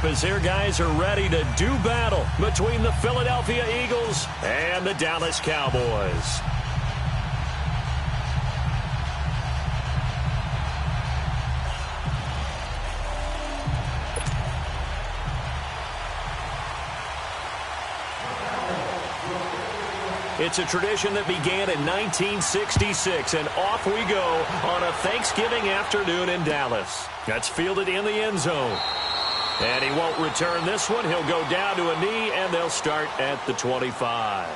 as their guys are ready to do battle between the Philadelphia Eagles and the Dallas Cowboys. It's a tradition that began in 1966, and off we go on a Thanksgiving afternoon in Dallas. That's fielded in the end zone. And he won't return this one. He'll go down to a knee, and they'll start at the 25.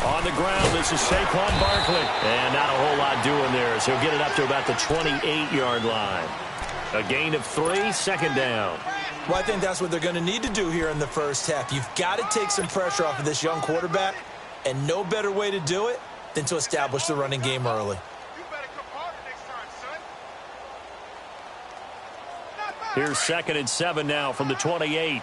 On the ground, this is Saquon Barkley. And not a whole lot doing there, as he'll get it up to about the 28-yard line. A gain of 3, second down. Well, I think that's what they're going to need to do here in the first half. You've got to take some pressure off of this young quarterback, and no better way to do it than to establish the running game early. Here's 2nd and 7 now from the 28.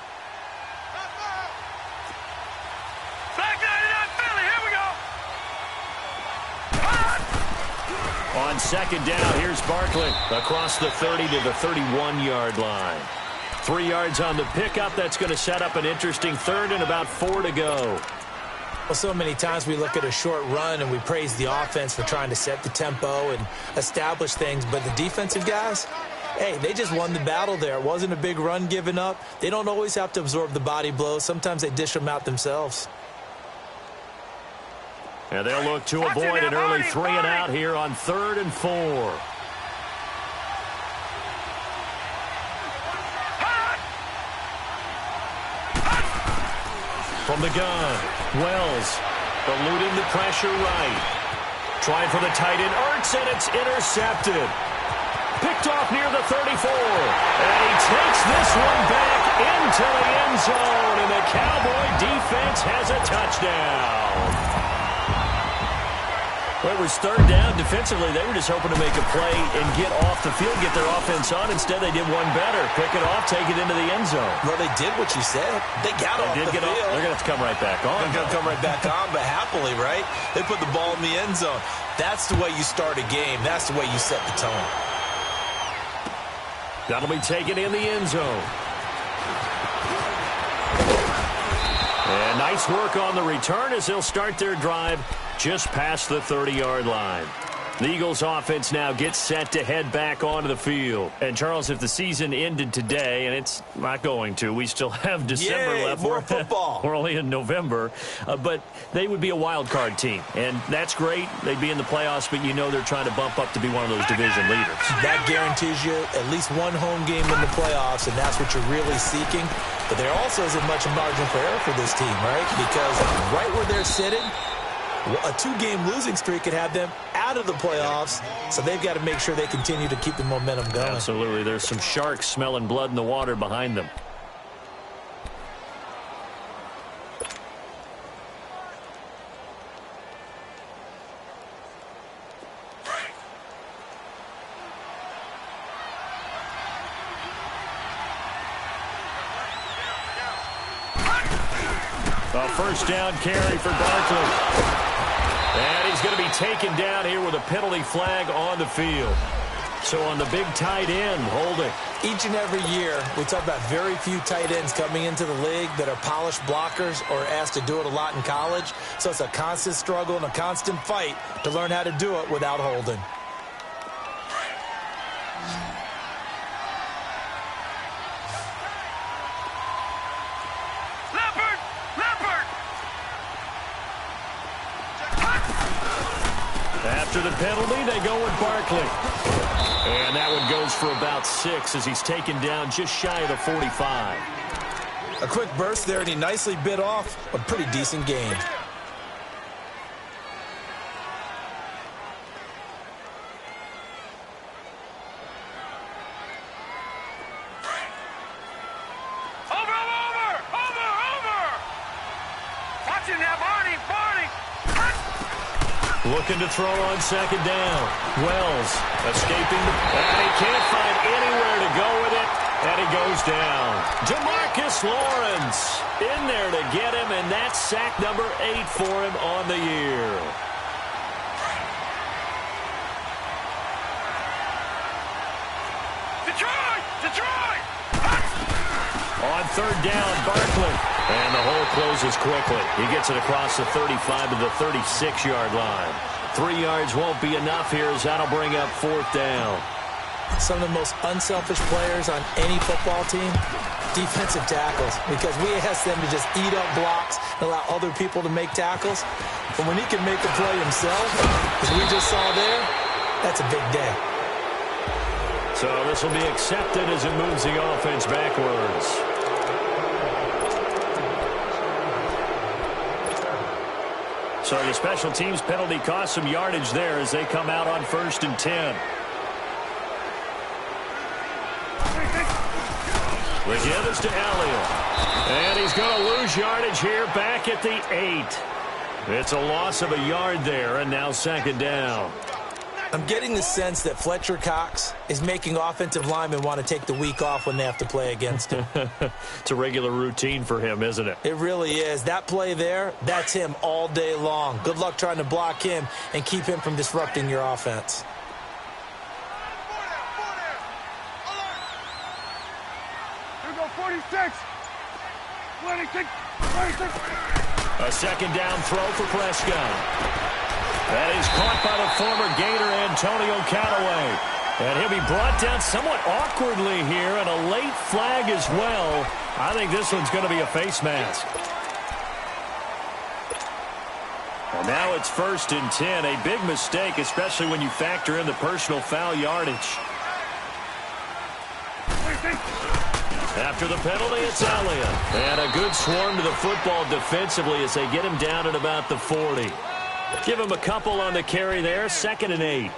On 2nd down, here's Barkley across the 30 to the 31-yard line. 3 yards on the pickup. That's going to set up an interesting 3rd and about 4 to go. Well, so many times we look at a short run and we praise the offense for trying to set the tempo and establish things, but the defensive guys, hey, they just won the battle there. It wasn't a big run given up. They don't always have to absorb the body blows. Sometimes they dish them out themselves. And they'll look to avoid an early 3 and out here on 3rd and 4. From the gun, Wells eluding the pressure right. Trying for the tight end, Ertz, and it's intercepted. Picked off near the 34. And he takes this one back into the end zone. And the Cowboy defense has a touchdown. Well, it was 3rd down. Defensively, they were just hoping to make a play and get off the field, get their offense on. Instead, they did one better. Pick it off, take it into the end zone. Well, they did what you said. They got off the field. They're going to have to come right back on. They're going to come right back on, but happily, right? They put the ball in the end zone. That's the way you start a game. That's the way you set the tone. That'll be taken in the end zone. And nice work on the return as they'll start their drive just past the 30-yard line. The Eagles offense now gets set to head back onto the field. And, Charles, if the season ended today, and it's not going to, we still have December left. More football. We're only in November. But they would be a wild card team. And that's great. They'd be in the playoffs, but you know they're trying to bump up to be one of those division leaders. That guarantees you at least one home game in the playoffs, and that's what you're really seeking. But there also isn't much margin for error for this team, right? Because right where they're sitting, a 2-game losing streak could have them out of the playoffs, so they've got to make sure they continue to keep the momentum going. Absolutely. There's some sharks smelling blood in the water behind them. A first down carry for Barkley. And he's going to be taken down here with a penalty flag on the field. So on the big tight end, holding. Each and every year, we talk about very few tight ends coming into the league that are polished blockers or asked to do it a lot in college. So it's a constant struggle and a constant fight to learn how to do it without holding. After the penalty, they go with Barkley. And that one goes for about 6 as he's taken down just shy of the 45. A quick burst there, and he nicely bit off a pretty decent gain. Looking to throw on second down. Wells escaping. And he can't find anywhere to go with it. And he goes down. Demarcus Lawrence in there to get him, and that's sack number 8 for him on the year. Detroit! On third down, Barkley. And the hole closes quickly. He gets it across the 35 to the 36-yard line. 3 yards won't be enough here as that'll bring up fourth down. Some of the most unselfish players on any football team, defensive tackles, because we ask them to just eat up blocks and allow other people to make tackles. But when he can make a play himself, as we just saw there, that's a big day. So this will be accepted as it moves the offense backwards. So the special teams penalty cost some yardage there as they come out on 1st and 10. The give is to Elliott. And he's going to lose yardage here back at the 8. It's a loss of a yard there, and now second down. I'm getting the sense that Fletcher Cox is making offensive linemen want to take the week off when they have to play against him. It's a regular routine for him, isn't it? It really is. That play there, that's him all day long. Good luck trying to block him and keep him from disrupting your offense. Here we go, 46. 26. A second down throw for Prescott. That is caught by the former Gator Antonio Callaway. And he'll be brought down somewhat awkwardly here, and a late flag as well. I think this one's going to be a face mask. And now it's 1st and 10. A big mistake, especially when you factor in the personal foul yardage. After the penalty, it's Elliott. And a good swarm to the football defensively as they get him down at about the 40. Give him a couple on the carry there, 2nd and 8.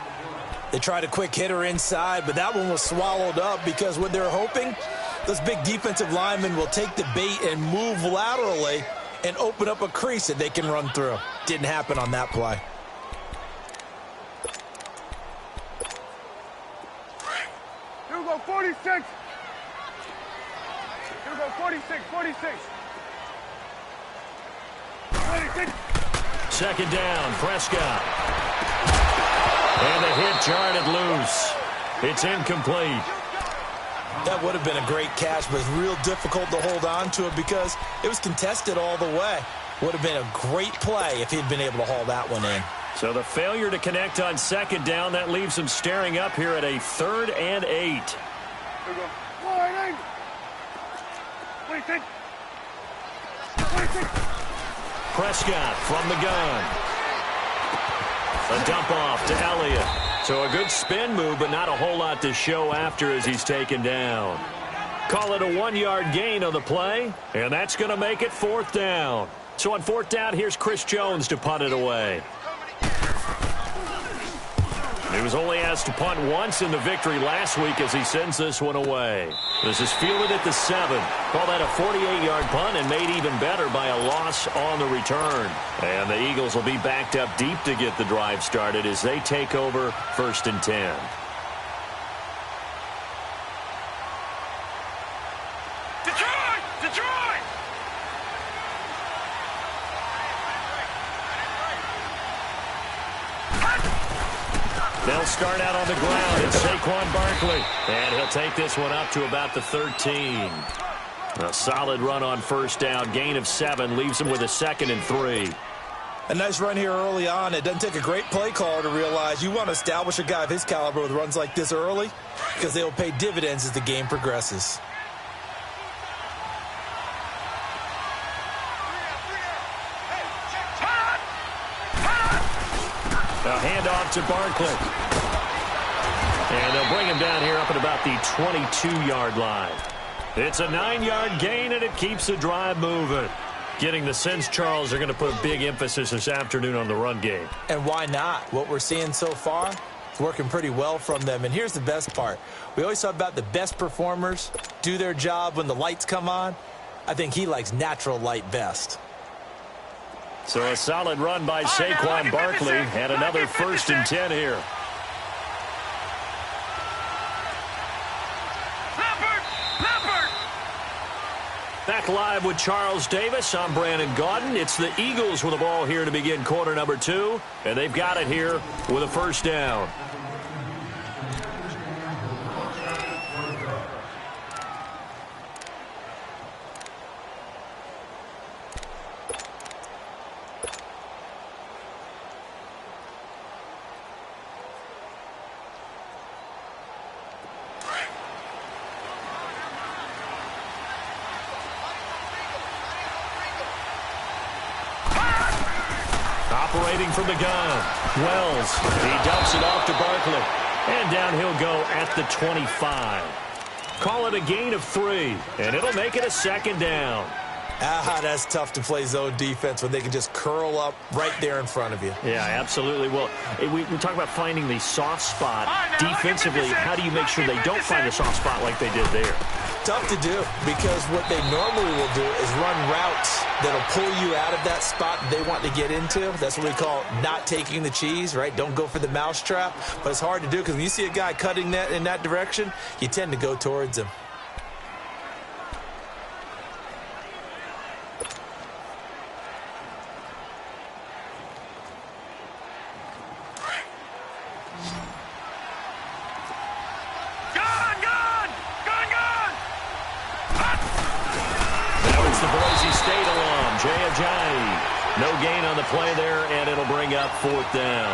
They tried a quick hitter inside, but that one was swallowed up because what they're hoping, those big defensive linemen will take the bait and move laterally and open up a crease that they can run through. Didn't happen on that play. Here we go, 46. Here we go, 46. 26. Second down, Prescott. And the hit jarred it loose. It's incomplete. That would have been a great catch, but it's real difficult to hold on to it because it was contested all the way. Would have been a great play if he'd been able to haul that one in. So the failure to connect on second down, that leaves him staring up here at a 3rd and 8. Here we go. 26. Prescott from the gun. A dump off to Elliott. So a good spin move, but not a whole lot to show after as he's taken down. Call it a 1-yard gain on the play, and that's going to make it 4th down. So on 4th down, here's Chris Jones to punt it away. He was only asked to punt once in the victory last week as he sends this one away. This is fielded at the 7. Call that a 48-yard punt and made even better by a loss on the return. And the Eagles will be backed up deep to get the drive started as they take over 1st and 10. Detroit! They'll start out on the ground. It's Saquon Barkley. And he'll take this one up to about the 13. A solid run on 1st down. Gain of 7 leaves him with a 2nd and 3. A nice run here early on. It doesn't take a great play caller to realize you want to establish a guy of his caliber with runs like this early because they will pay dividends as the game progresses. A handoff to Barkley. And they'll bring him down here up at about the 22-yard line. It's a 9-yard gain, and it keeps the drive moving. Getting the sense, Charles, are going to put a big emphasis this afternoon on the run game. And why not? What we're seeing so far is working pretty well from them. And here's the best part. We always talk about the best performers do their job when the lights come on. I think he likes natural light best. So a solid run by Saquon Barkley and another 1st and 10 here. Back live with Charles Davis. I'm Brandon Gaudin. It's the Eagles with the ball here to begin quarter number 2, and they've got it here with a 1st down. Operating from the gun, Wells. He dumps it off to Barkley. And down he'll go at the 25. Call it a gain of 3, and it'll make it a 2nd down. That's tough to play zone defense when they can just curl up right there in front of you. Yeah, absolutely. Well, we talk about finding the soft spot defensively. How do you make sure they don't find the soft spot like they did there? Tough to do, because what they normally will do is run routes that'll pull you out of that spot they want to get into. That's what we call not taking the cheese, right? Don't go for the mousetrap. But it's hard to do, because when you see a guy cutting that in that direction, you tend to go towards him. No gain on the play there, and it'll bring up 4th down.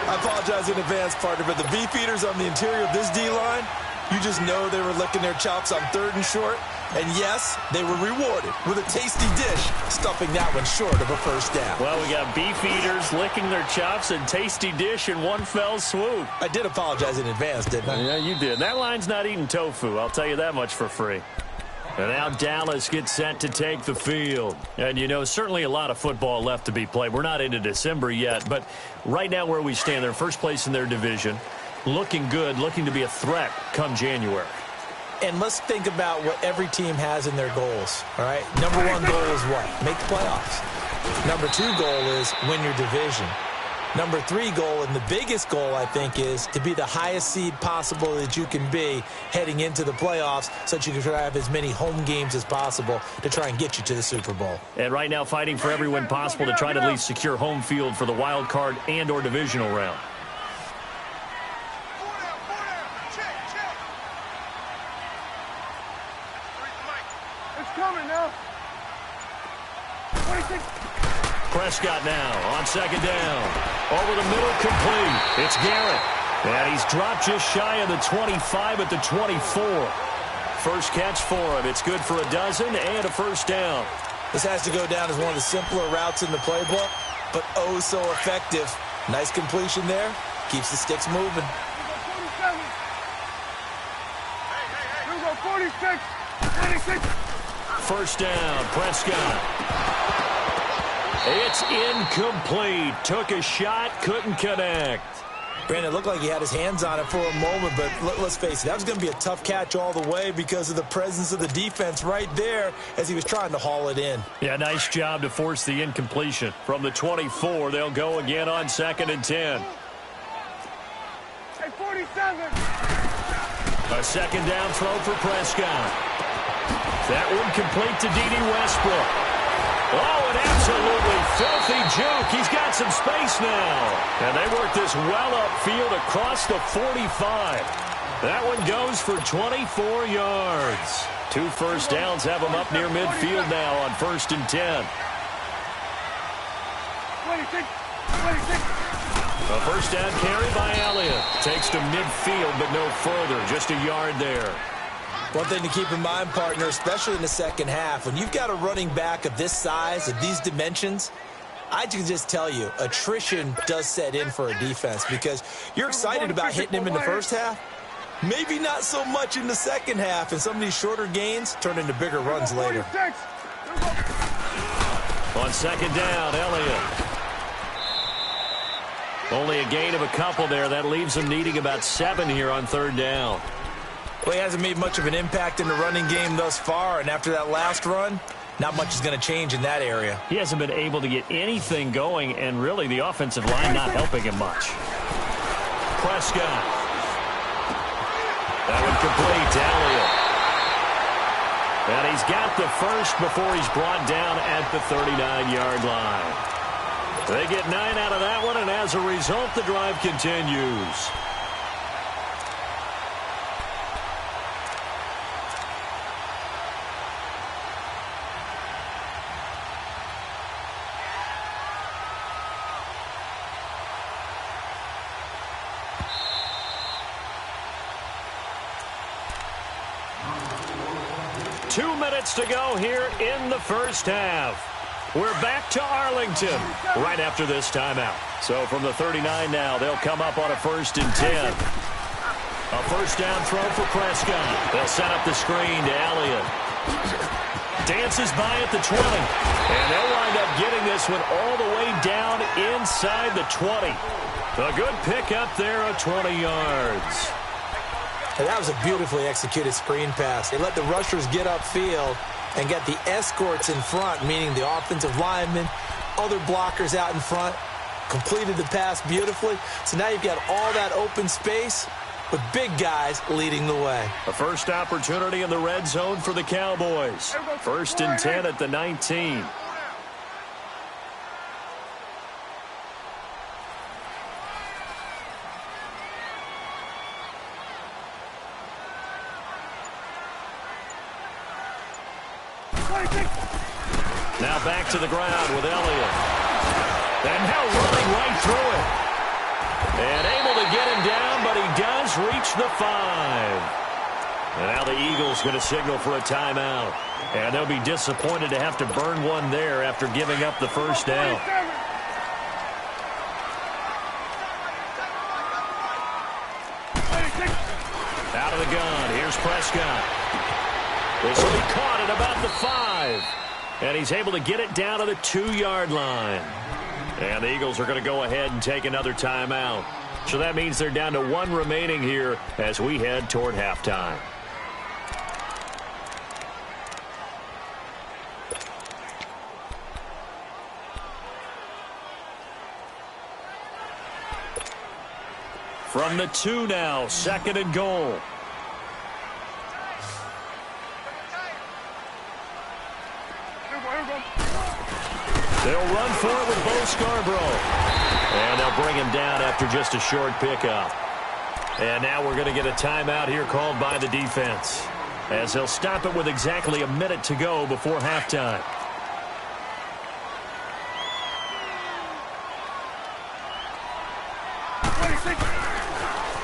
I apologize in advance, partner, but the beefeaters on the interior of this D-line, you just know they were licking their chops on 3rd and short. And yes, they were rewarded with a tasty dish, stuffing that one short of a 1st down. Well, we got beefeaters licking their chops and tasty dish in one fell swoop. I did apologize in advance, didn't I? Yeah, you did. That line's not eating tofu. I'll tell you that much for free. And now Dallas gets set to take the field. And, you know, certainly a lot of football left to be played. We're not into December yet, but right now where we stand, they're first place in their division, looking good, looking to be a threat come January. And let's think about what every team has in their goals, all right? Number 1 goal is what? Make the playoffs. Number 2 goal is win your division. Number 3 goal, and the biggest goal, I think, is to be the highest seed possible that you can be heading into the playoffs so that you can try to have as many home games as possible to try and get you to the Super Bowl. And right now fighting for every win possible to try to at least secure home field for the wild card and or divisional round. It's coming now. 26. Prescott now on 2nd down. Over the middle, complete. It's Garrett. And he's dropped just shy of the 25 at the 24. First catch for him. It's good for a dozen and a 1st down. This has to go down as one of the simpler routes in the playbook, but oh so effective. Nice completion there. Keeps the sticks moving. 47. Here we go, 46. 26. 1st down, Prescott. It's incomplete. Took a shot, couldn't connect. Brandon, it looked like he had his hands on it for a moment, but let's face it, that was going to be a tough catch all the way because of the presence of the defense right there as he was trying to haul it in. Yeah, nice job to force the incompletion. From the 24, they'll go again on 2nd and 10. Hey, 47. A 2nd down throw for Prescott. That one complete to D.D. Westbrook. Oh, an absolutely filthy juke. He's got some space now. And they work this well upfield across the 45. That one goes for 24 yards. 2 1st downs have him up near midfield now on 1st and 10. 26. 26. A 1st down carry by Elliott. Takes to midfield, but no further. Just a yard there. One thing to keep in mind, partner, especially in the 2nd half, when you've got a running back of this size, of these dimensions, I can just tell you, attrition does set in for a defense because you're excited about hitting him in the 1st half. Maybe not so much in the 2nd half, and some of these shorter gains turn into bigger runs later. On 2nd down, Elliott. Only a gain of a couple there. That leaves him needing about 7 here on 3rd down. Well, he hasn't made much of an impact in the running game thus far, and after that last run, not much is going to change in that area. He hasn't been able to get anything going, and really the offensive line not helping him much. Prescott. That would complete to Elliott. And he's got the first before he's brought down at the 39-yard line. They get 9 out of that one, and as a result, the drive continues. Two minutes to go here in the first half. We're back to Arlington right after this timeout. So from the 39 now, they'll come up on a 1st and 10. A first down throw for Prescott. They'll set up the screen to Elliott. Dances by at the 20. And they'll wind up getting this one all the way down inside the 20. A good pickup there of 20 yards. And that was a beautifully executed screen pass. They let the rushers get upfield and get the escorts in front, meaning the offensive linemen, other blockers out in front, completed the pass beautifully. So now you've got all that open space with big guys leading the way. A first opportunity in the red zone for the Cowboys. 1st and 10 at the 19. Now back to the ground with Elliott. And now running right through it. And able to get him down, but he does reach the 5. And now the Eagles going to signal for a timeout. And they'll be disappointed to have to burn one there after giving up the first down. Out of the gun, here's Prescott. This will be caught at about the 5. And he's able to get it down to the 2-yard line. And the Eagles are going to go ahead and take another timeout. So that means they're down to 1 remaining here as we head toward halftime. From the 2 now, 2nd and goal. They'll run for it with Bo Scarborough. And they'll bring him down after just a short pickup. And now we're going to get a timeout here called by the defense, as they'll stop it with exactly a minute to go before halftime.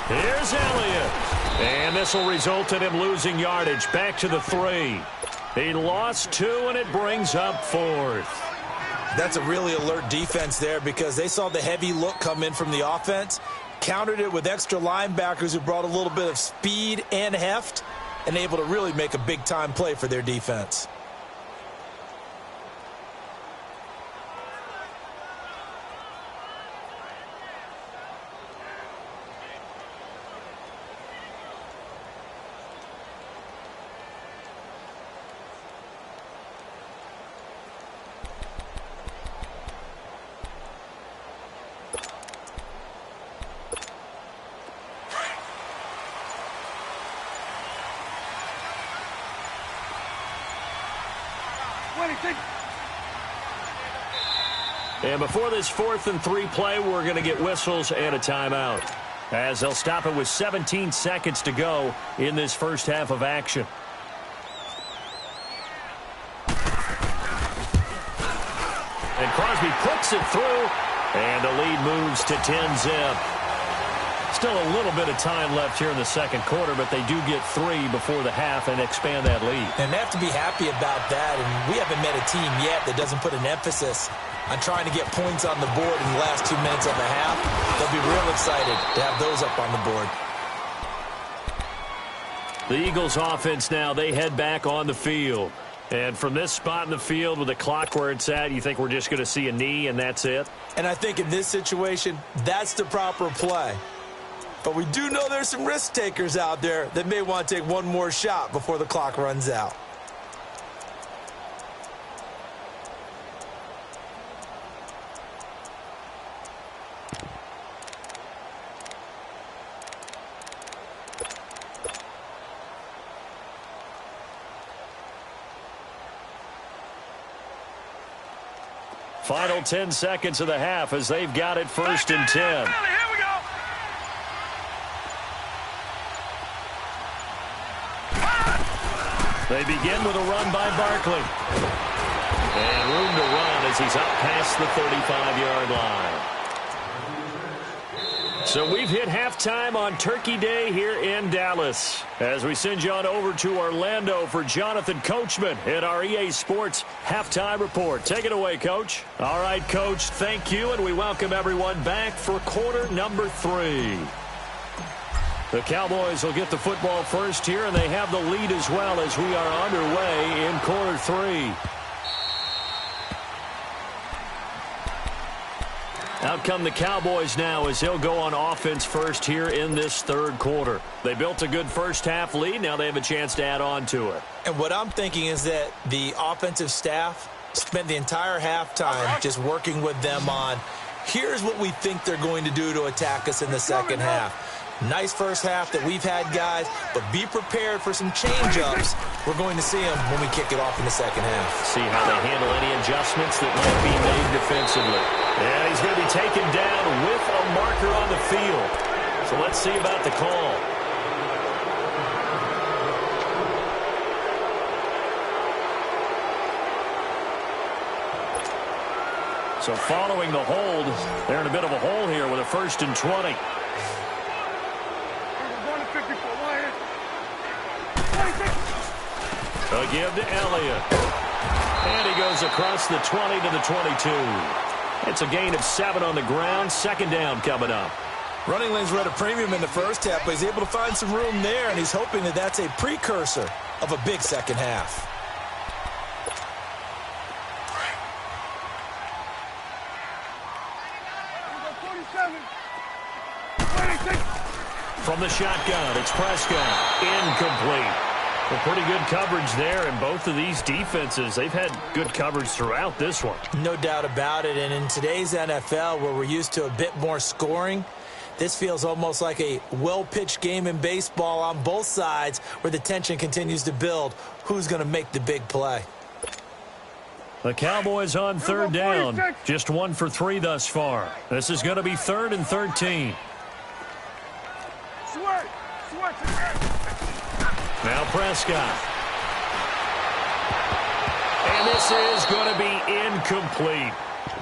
Here's Elliott. And this will result in him losing yardage back to the 3. He lost 2, and it brings up 4th. That's a really alert defense there because they saw the heavy look come in from the offense, countered it with extra linebackers who brought a little bit of speed and heft, and able to really make a big-time play for their defense. And before this 4th and 3 play, we're going to get whistles and a timeout, as they'll stop it with 17 seconds to go in this first half of action. And Crosby puts it through, and the lead moves to 10-zip. Still a little bit of time left here in the second quarter, but they do get 3 before the half and expand that lead. And they have to be happy about that, and we haven't met a team yet that doesn't put an emphasis on trying to get points on the board in the last 2 minutes of the half. They'll be real excited to have those up on the board. The Eagles offense now, they head back on the field. And from this spot in the field with the clock where it's at, you think we're just going to see a knee and that's it? And I think in this situation, that's the proper play. But we do know there's some risk takers out there that may want to take one more shot before the clock runs out. Final 10 seconds of the half as they've got it first and 10. Here we go. They begin with a run by Barkley. And room to run as he's up past the 35-yard line. So we've hit halftime on Turkey Day here in Dallas. As we send you on over to Orlando for Jonathan Coachman in our EA Sports Halftime Report. Take it away, Coach. All right, Coach, thank you, and we welcome everyone back for quarter number 3. The Cowboys will get the football first here, and they have the lead as well as we are underway in quarter 3. Out come the Cowboys now as they'll go on offense first here in this third quarter. They built a good first-half lead. Now they have a chance to add on to it. And what I'm thinking is that the offensive staff spent the entire halftime just working with them on, here's what we think they're going to do to attack us in the second half. Nice first half that we've had, guys, but be prepared for some change-ups. We're going to see them when we kick it off in the second half. See how they handle any adjustments that might be made defensively. And he's going to be taken down with a marker on the field. So let's see about the call. So following the hold, they're in a bit of a hole here with a 1st and 20. A give to Elliott. And he goes across the 20 to the 22. It's a gain of 7 on the ground. Second down coming up. Running lanes were at a premium in the first half, but he's able to find some room there, and he's hoping that that's a precursor of a big second half. From the shotgun, it's Prescott. Incomplete. Well, pretty good coverage there, and both of these defenses, they've had good coverage throughout this one. No doubt about it, and in today's NFL, where we're used to a bit more scoring, this feels almost like a well-pitched game in baseball on both sides where the tension continues to build. Who's going to make the big play? The Cowboys on third down. Just 1 for 3 thus far. This is going to be 3rd and 13. Now Prescott. And this is going to be incomplete.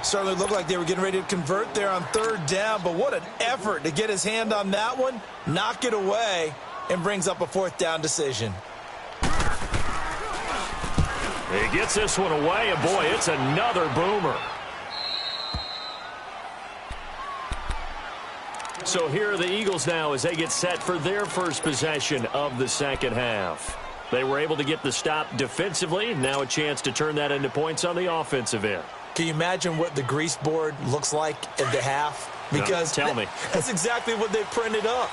Certainly looked like they were getting ready to convert there on third down, but what an effort to get his hand on that one, knock it away, and brings up a 4th down decision. He gets this one away, and boy, it's another boomer. So here are the Eagles now as they get set for their first possession of the second half. They were able to get the stop defensively. Now a chance to turn that into points on the offensive end. Can you imagine what the grease board looks like at the half? Because no, tell me. That's exactly what they printed up.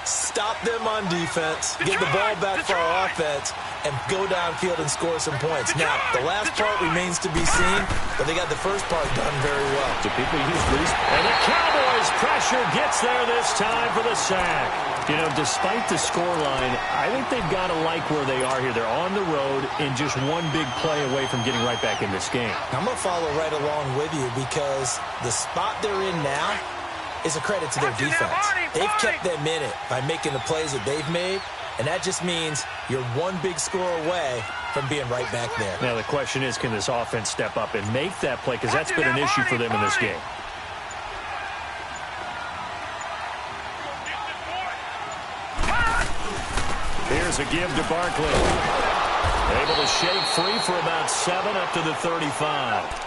Stop them on defense, get the ball back for our offense, and go downfield and score some points. Now, the last part remains to be seen, but they got the first part done very well. Do people use grease? And the Cowboys' pressure gets there this time for the sack. You know, despite the scoreline, I think they've got to like where they are here. They're on the road and just one big play away from getting right back in this game. I'm going to follow right along with you because the spot they're in now is a credit to their defense. They've kept them in it by making the plays that they've made, and that just means you're one big score away from being right back there. Now, the question is, can this offense step up and make that play? Because that's been an issue for them in this game. Here's a give to Barkley. Able to shake free for about 7 up to the 35.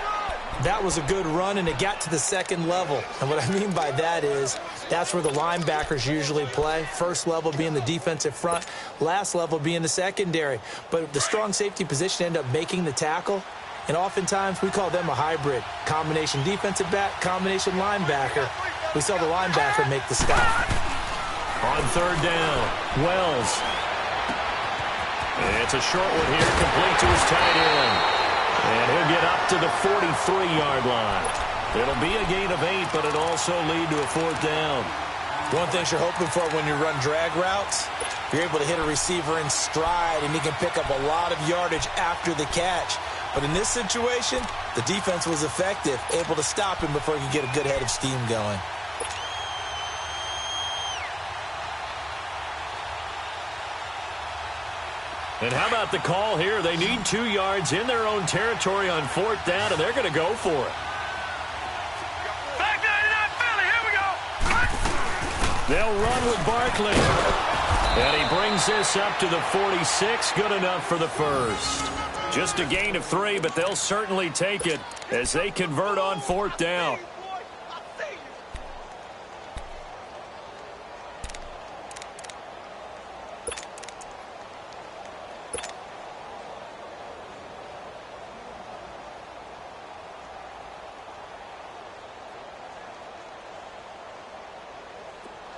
That was a good run, and it got to the second level. And what I mean by that is that's where the linebackers usually play. First level being the defensive front, last level being the secondary. But the strong safety position ended up making the tackle, and oftentimes we call them a hybrid. Combination defensive back, combination linebacker. We saw the linebacker make the stop. On third down, Wells. It's a short one here, complete to his tight end. And he'll get up to the 43-yard line. It'll be a gain of 8, but it'll also lead to a 4th down. One thing you're hoping for when you run drag routes, you're able to hit a receiver in stride, and he can pick up a lot of yardage after the catch. But in this situation, the defense was effective, able to stop him before he could get a good head of steam going. And how about the call here? They need 2 yards in their own territory on 4th down, and they're going to go for it. Back 99 Philly, here we go. They'll run with Barkley. And he brings this up to the 46. Good enough for the first. Just a gain of 3, but they'll certainly take it as they convert on 4th down.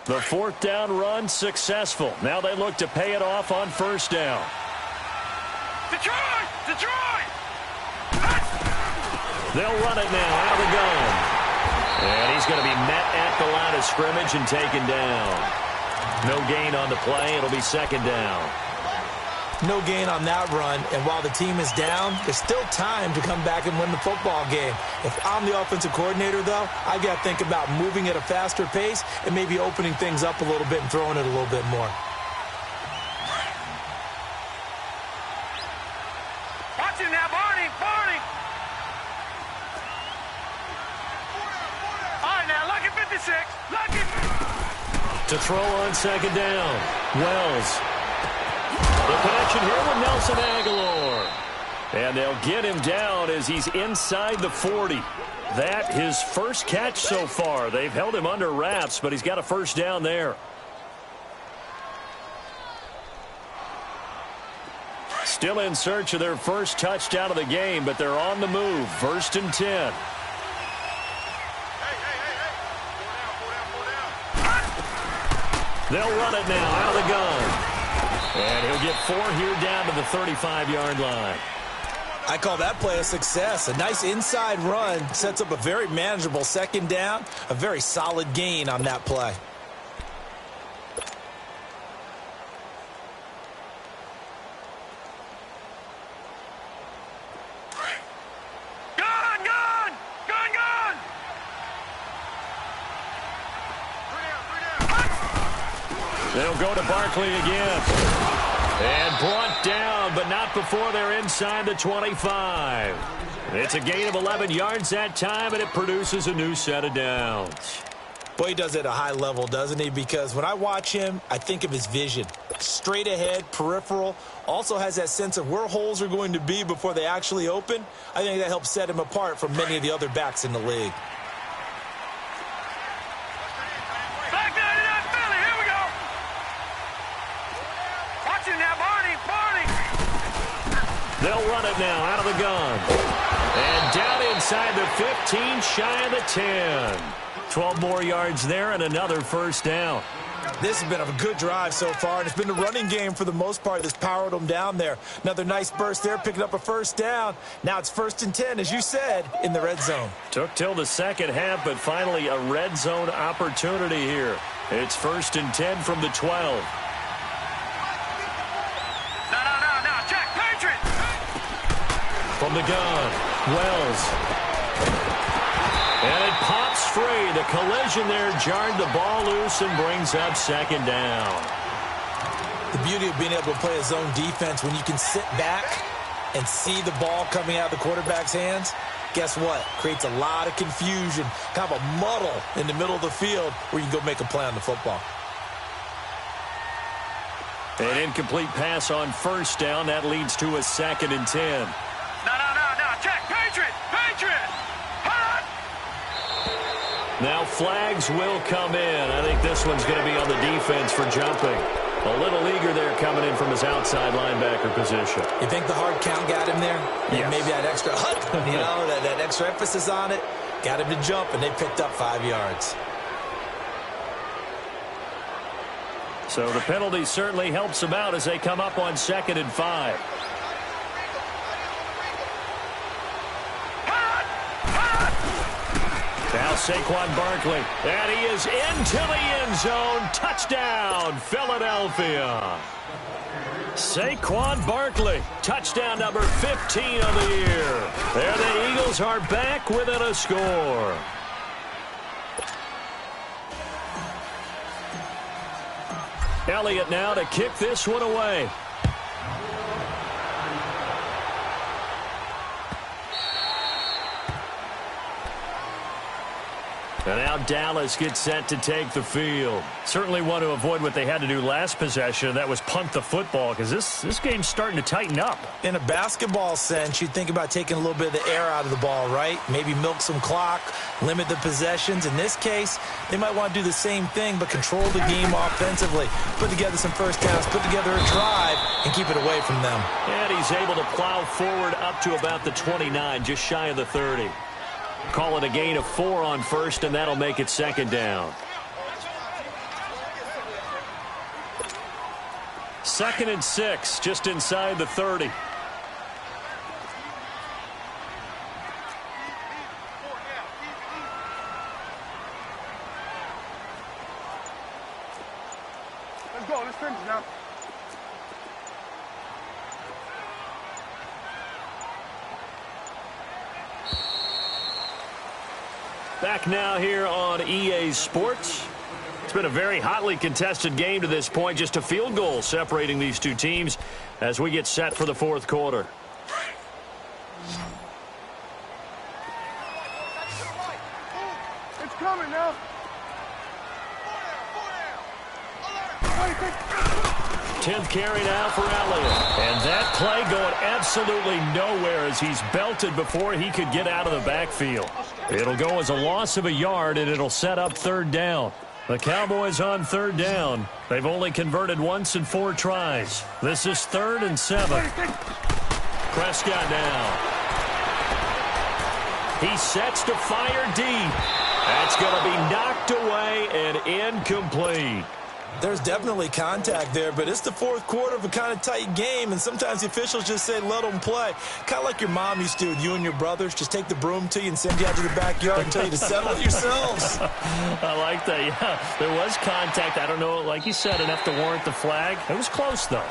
The 4th down run successful. Now they look to pay it off on 1st down. Detroit! Detroit! They'll run it now out of the gun. And he's going to be met at the line of scrimmage and taken down. No gain on the play. It'll be 2nd down. No gain on that run, and while the team is down, there's still time to come back and win the football game. If I'm the offensive coordinator, though, I got to think about moving at a faster pace and maybe opening things up a little bit and throwing it a little bit more. Watch it now, Barney! Barney! All right, now, lucky 56. Lucky. To throw on 2nd down. Wells. The connection here with Nelson Aguilar. And they'll get him down as he's inside the 40. That his first catch so far. They've held him under wraps, but he's got a 1st down there. Still in search of their first touchdown of the game, but they're on the move. 1st and 10. They'll run it now out of the gun. And he'll get 4 here down to the 35-yard line. I call that play a success. A nice inside run sets up a very manageable 2nd down, a very solid gain on that play. Gun! Gun! Gun! Gun! They'll go to Barkley again. And brought down, but not before they're inside the 25. It's a gain of 11 yards that time, and it produces a new set of downs. Boy, he does it at a high level, doesn't he? Because when I watch him, I think of his vision. Straight ahead, peripheral, also has that sense of where holes are going to be before they actually open. I think that helps set him apart from many of the other backs in the league. Back 99 Philly, here we go! Watch it now, Barney! Barney! They'll run it now out of the gun. And down inside the 15, shy of the 10. 12 more yards there and another 1st down. This has been a good drive so far, and it's been a running game for the most part that's powered them down there. Another nice burst there, picking up a 1st down. Now it's 1st and 10, as you said, in the red zone. Took till the 2nd half, but finally a red zone opportunity here. It's 1st and 10 from the 12. No, check, Patriot! From the gun, Wells. And it pops free. The collision there jarred the ball loose and brings up 2nd down. The beauty of being able to play a zone defense when you can sit back and see the ball coming out of the quarterback's hands, guess what? Creates a lot of confusion, kind of a muddle in the middle of the field where you can go make a play on the football. An incomplete pass on 1st down. That leads to a 2nd and 10. No, check, Patriot! Patriot! Hot! Now flags will come in. I think this one's going to be on the defense for jumping. A little eager there coming in from his outside linebacker position. You think the hard count got him there? Yes. Maybe that extra that extra emphasis on it got him to jump, and they picked up 5 yards. So the penalty certainly helps them out as they come up on 2nd and 5. Now Saquon Barkley. And he is into the end zone. Touchdown, Philadelphia. Saquon Barkley, touchdown number 15 of the year. There the Eagles are back within a score. Elliott now to kick this one away. And now Dallas gets set to take the field. Certainly want to avoid what they had to do last possession. That was punt the football, because this game's starting to tighten up. In a basketball sense, you think about taking a little bit of the air out of the ball, right? Maybe milk some clock, limit the possessions. In this case, they might want to do the same thing, but control the game offensively. Put together some first downs, put together a drive, and keep it away from them. And he's able to plow forward up to about the 29, just shy of the 30. Call it a gain of 4 on first, and that'll make it second down. 2nd and 6, just inside the 30. Let's go. Let's finish now. Back now here on EA Sports. It's been a very hotly contested game to this point. Just a field goal separating these two teams as we get set for the fourth quarter. It's coming now. 10th carry now for Elliott. And that play going absolutely nowhere as he's belted before he could get out of the backfield. It'll go as a loss of a yard, and it'll set up 3rd down. The Cowboys on 3rd down. They've only converted once in 4 tries. This is 3rd and 7. Prescott now. He sets to fire deep. That's going to be knocked away and incomplete. There's definitely contact there, but it's the fourth quarter of a kind of tight game, and sometimes the officials just say, let them play. Kind of like your mom used to with you and your brothers. Just take the broom to you and send you out to the backyard and tell you to settle it yourselves. I like that, yeah. There was contact. I don't know, like you said, enough to warrant the flag. It was close, though.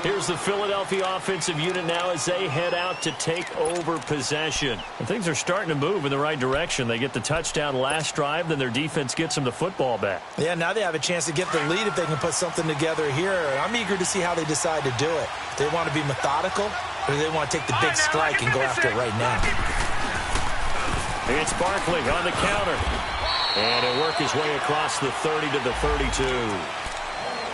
Here's the Philadelphia offensive unit now as they head out to take over possession. And things are starting to move in the right direction. They get the touchdown last drive, then their defense gets them the football back. Yeah, now they have a chance to get the lead if they can put something together here. And I'm eager to see how they decide to do it. Do they want to be methodical, or do they want to take the big strike and go after it right now? It's Barkley on the counter. And he'll work his way across the 30 to the 32.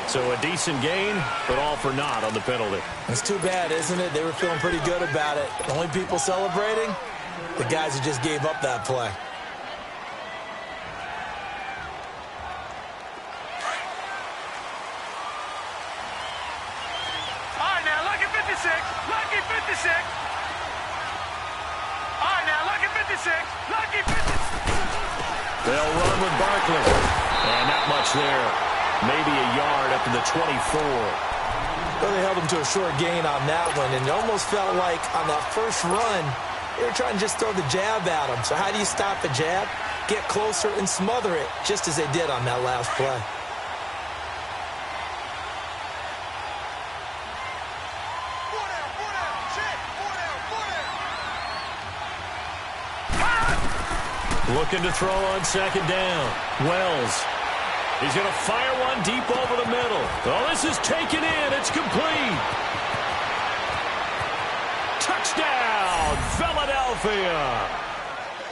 So a decent gain, but all for naught on the penalty. It's too bad, isn't it? They were feeling pretty good about it. The only people celebrating, the guys who just gave up that play. All right, now, lucky 56. Lucky 56. All right, now, lucky 56. Lucky 56. They'll run with Barkley. And not much there. Maybe a yard up to the 24. Well, they held him to a short gain on that one, and it almost felt like on that first run, they were trying to just throw the jab at him. So how do you stop a jab? Get closer and smother it, just as they did on that last play. Looking to throw on 2nd down. Wells. He's going to fire one deep over the middle. Oh, this is taken in. It's complete. Touchdown, Philadelphia.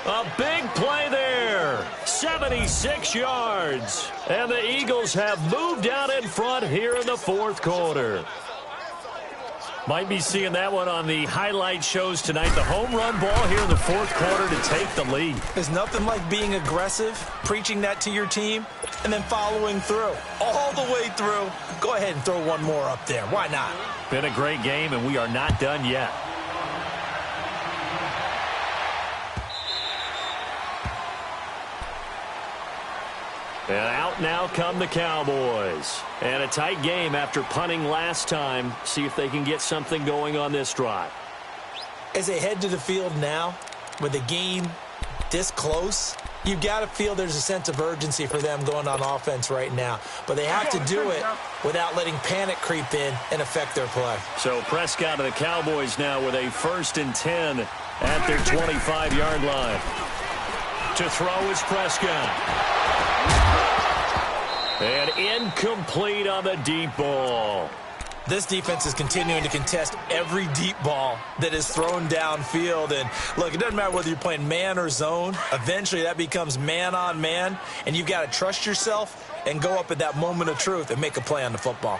A big play there. 76 yards. And the Eagles have moved out in front here in the fourth quarter. Might be seeing that one on the highlight shows tonight. The home run ball here in the fourth quarter to take the lead. There's nothing like being aggressive, preaching that to your team, and then following through. All the way through. Go ahead and throw one more up there. Why not? Been a great game, and we are not done yet. And out now come the Cowboys. And a tight game after punting last time. See if they can get something going on this drive. As they head to the field now, with the game this close, you've got to feel there's a sense of urgency for them going on offense right now. But they have to do it without letting panic creep in and affect their play. So Prescott of the Cowboys now with a 1st and 10 at their 25-yard line. To throw is Prescott. And incomplete on the deep ball. This defense is continuing to contest every deep ball that is thrown downfield. And, look, it doesn't matter whether you're playing man or zone. Eventually that becomes man-on-man, and you've got to trust yourself and go up at that moment of truth and make a play on the football.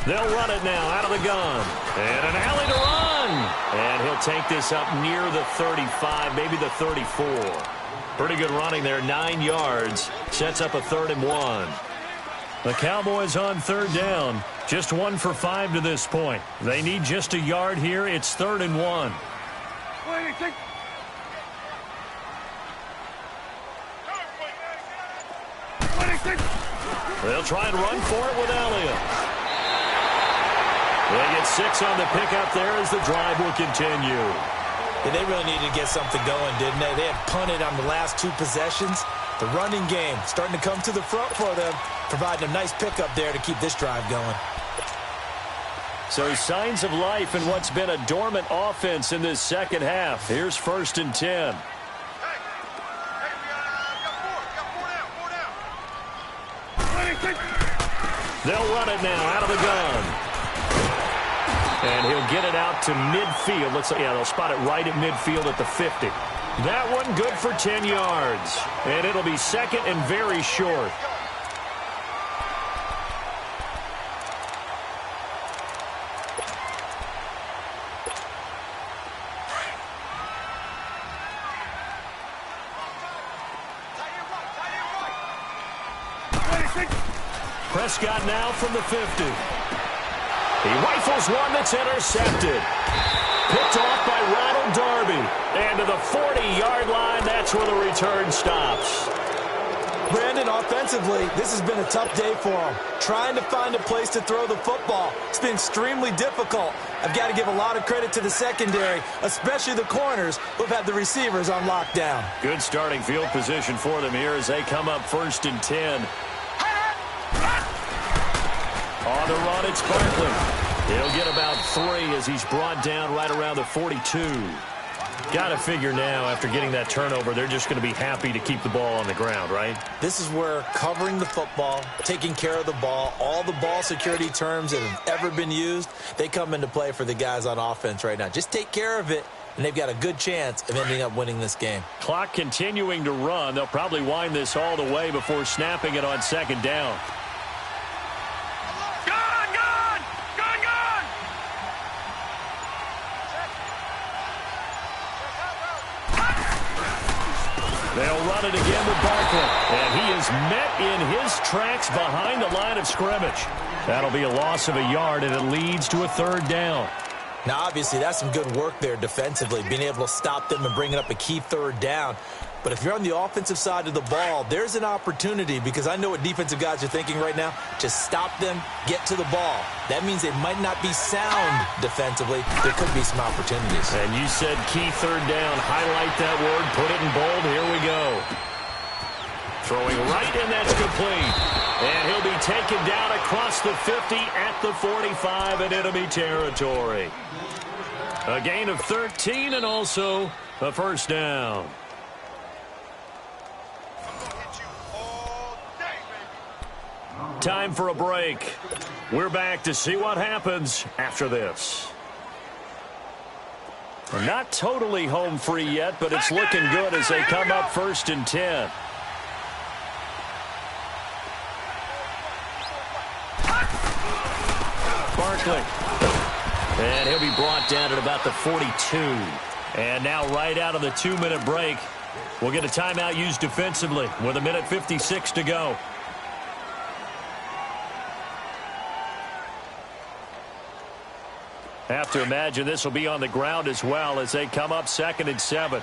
They'll run it now out of the gun. And an alley to run. And he'll take this up near the 35, maybe the 34. Pretty good running there, 9 yards. Sets up a 3rd and 1. The Cowboys on 3rd down. Just 1 for 5 to this point. They need just a yard here. It's 3rd and 1. They'll try and run for it with Elliott. They get 6 on the pickup there as the drive will continue. Yeah, they really needed to get something going, didn't they? They had punted on the last 2 possessions. The running game starting to come to the front for them, providing a nice pickup there to keep this drive going. So signs of life in what's been a dormant offense in this second half. Here's 1st and 10. They'll run it now out of the gun. And he'll get it out to midfield. Looks like, yeah, they'll spot it right at midfield at the 50. That one good for 10 yards. And it'll be 2nd and very short. Prescott now from the 50. He rifles one that's intercepted. Picked off by Ronald Darby. And to the 40-yard line, that's where the return stops. Brandon, offensively, this has been a tough day for him. Trying to find a place to throw the football. It's been extremely difficult. I've got to give a lot of credit to the secondary, especially the corners who've had the receivers on lockdown. Good starting field position for them here as they come up 1st and 10. On the run, it's Barkley. He'll get about 3 as he's brought down right around the 42. Got to figure now, after getting that turnover, they're just going to be happy to keep the ball on the ground, right? This is where covering the football, taking care of the ball, all the ball security terms that have ever been used, they come into play for the guys on offense right now. Just take care of it, and they've got a good chance of ending up winning this game. Clock continuing to run. They'll probably wind this all the way before snapping it on 2nd down. They'll run it again with Barkley. And he is met in his tracks behind the line of scrimmage. That'll be a loss of a yard, and it leads to a 3rd down. Now, obviously, that's some good work there defensively, being able to stop them and bring up a key 3rd down. But if you're on the offensive side of the ball, there's an opportunity, because I know what defensive guys are thinking right now. Just stop them, get to the ball. That means they might not be sound defensively. There could be some opportunities. And you said key 3rd down. Highlight that word. Put it in bold. Here we go. Throwing right, and that's complete. And he'll be taken down across the 50 at the 45 in enemy territory. A gain of 13 and also a 1st down. Time for a break. We're back to see what happens after this. Not totally home free yet, but it's looking good as they come up 1st and 10. Barkley. And he'll be brought down at about the 42. And now right out of the 2-minute break, we'll get a timeout used defensively with 1:56 to go. Have to imagine this will be on the ground as well as they come up 2nd and 7.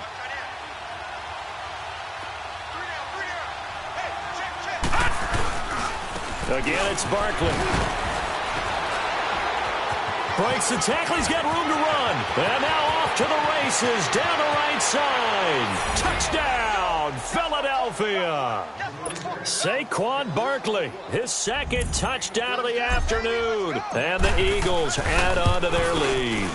Again, it's Barkley. Breaks the tackle. He's got room to run. And now off to the races. Down the right side. Touchdown, Philadelphia. Saquon Barkley, his second touchdown of the afternoon. And the Eagles add on to their lead.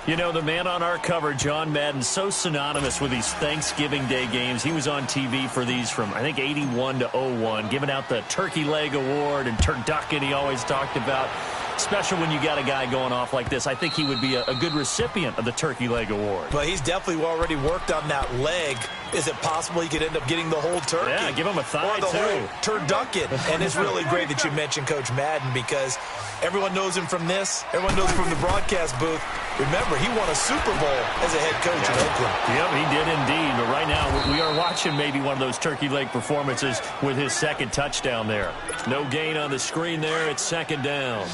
You know, the man on our cover, John Madden, so synonymous with these Thanksgiving Day games. He was on TV for these from, I think, 81 to 01, giving out the Turkey Leg Award and turducken he always talked about. Special when you got a guy going off like this. I think he would be a good recipient of the Turkey Leg Award. But he's definitely already worked on that leg. Is it possible he could end up getting the whole turkey? Yeah, give him a thigh, or the too. whole turducken. And it's really great that you mentioned Coach Madden because everyone knows him from this. Everyone knows him from the broadcast booth. Remember, he won a Super Bowl as a head coach in Oakland. Yep, he did indeed. But right now, we are watching maybe one of those turkey leg performances with his second touchdown there. No gain on the screen there. It's second down.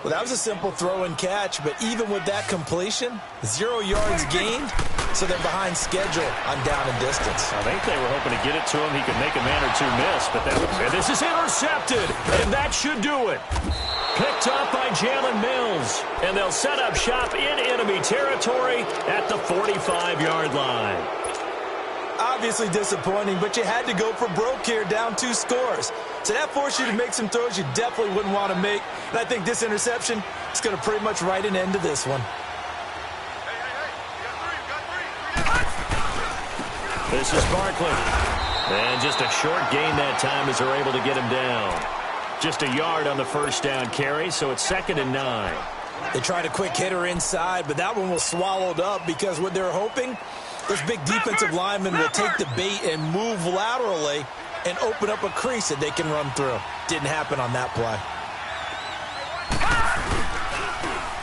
Well, that was a simple throw and catch, but even with that completion, 0 yards gained, so they're behind schedule on down and distance. I think they were hoping to get it to him. He could make a man or two miss, but and this is intercepted, and that should do it. Picked up by Jalen Mills, and they'll set up shop in enemy territory at the 45-yard line. Obviously disappointing, but you had to go for broke here, down 2 scores. So that forced you to make some throws you definitely wouldn't want to make. And I think this interception is going to pretty much write an end to this one. This is Barkley. And just a short gain that time as they're able to get him down. Just a yard on the first down carry, so it's 2nd and 9. They tried a quick hitter inside, but that one was swallowed up because what they're hoping, this big defensive lineman will take the bait and move laterally and open up a crease that they can run through. Didn't happen on that play.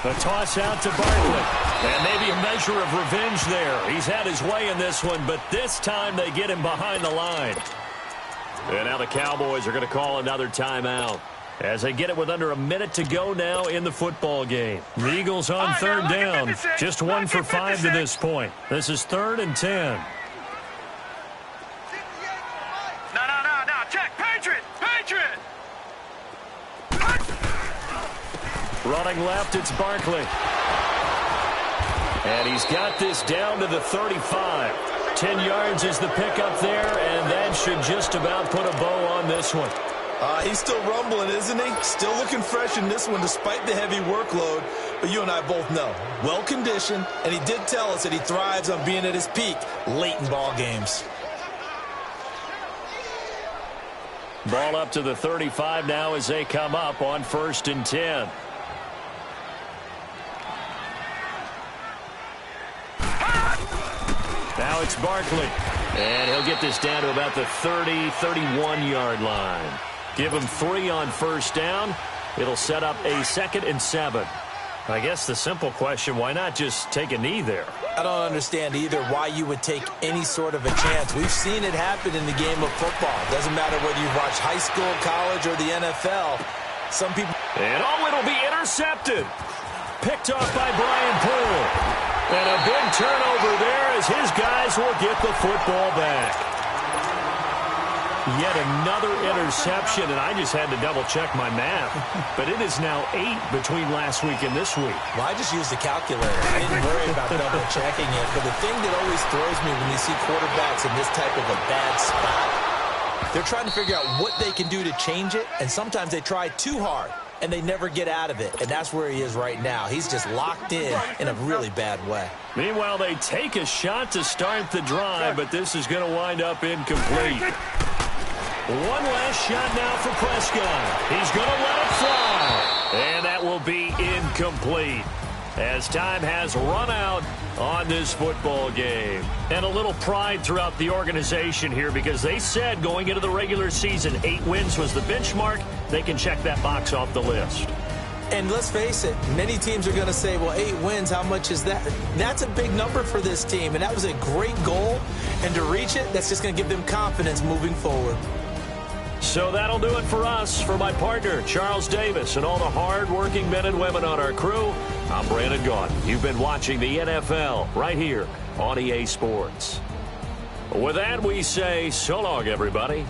The toss out to Barkley. And maybe a measure of revenge there. He's had his way in this one, but this time they get him behind the line. And now the Cowboys are going to call another timeout as they get it with under a minute to go now in the football game. The Eagles on third down. Just 1 for 5 to this point. This is 3rd and 10. No. Check. Patriot. Running left, it's Barkley. And he's got this down to the 35. 10 yards is the pickup there, and that should just about put a bow on this one. He's still rumbling, isn't he? Still looking fresh in this one despite the heavy workload. But you and I both know, well-conditioned, and he did tell us that he thrives on being at his peak late in ball games. Ball up to the 35 now as they come up on 1st and 10. Now it's Barkley. And he'll get this down to about the 30, 31-yard line. Give him 3 on first down. It'll set up a 2nd and 7. I guess the simple question, why not just take a knee there? I don't understand either why you would take any sort of a chance. We've seen it happen in the game of football. Doesn't matter whether you watch high school, college, or the NFL. Some people... And it'll be intercepted. Picked off by Brian Poole. And a big turnover there as his guys will get the football back. Yet another interception, and I just had to double-check my math. But it is now 8 between last week and this week. Well, I just used a calculator. I didn't worry about double-checking it. But the thing that always throws me when you see quarterbacks in this type of a bad spot, they're trying to figure out what they can do to change it, and sometimes they try too hard, and they never get out of it. And that's where he is right now. He's just locked in a really bad way. Meanwhile, they take a shot to start the drive, but this is going to wind up incomplete. One last shot now for Prescott. He's going to let it fly. And that will be incomplete as time has run out on this football game. And a little pride throughout the organization here because they said going into the regular season 8 wins was the benchmark. They can check that box off the list. And let's face it, many teams are going to say, well, 8 wins, how much is that? That's a big number for this team, and that was a great goal. And to reach it, that's just going to give them confidence moving forward. So that'll do it for us. For my partner, Charles Davis, and all the hard-working men and women on our crew, I'm Brandon Gaudin. You've been watching the NFL right here on EA Sports. With that, we say so long, everybody.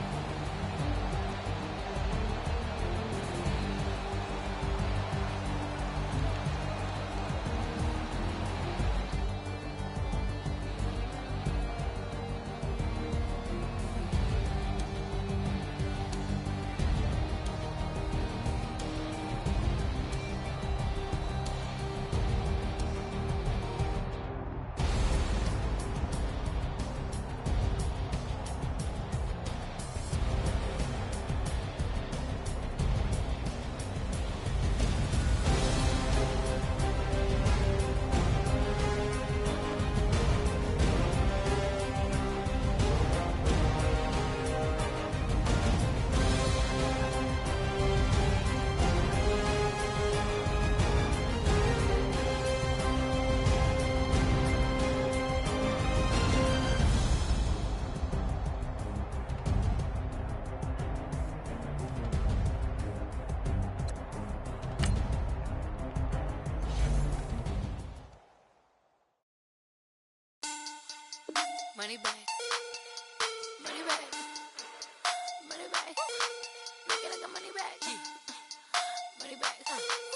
Money back. Money back. Money back. Make it like a money back. Money back.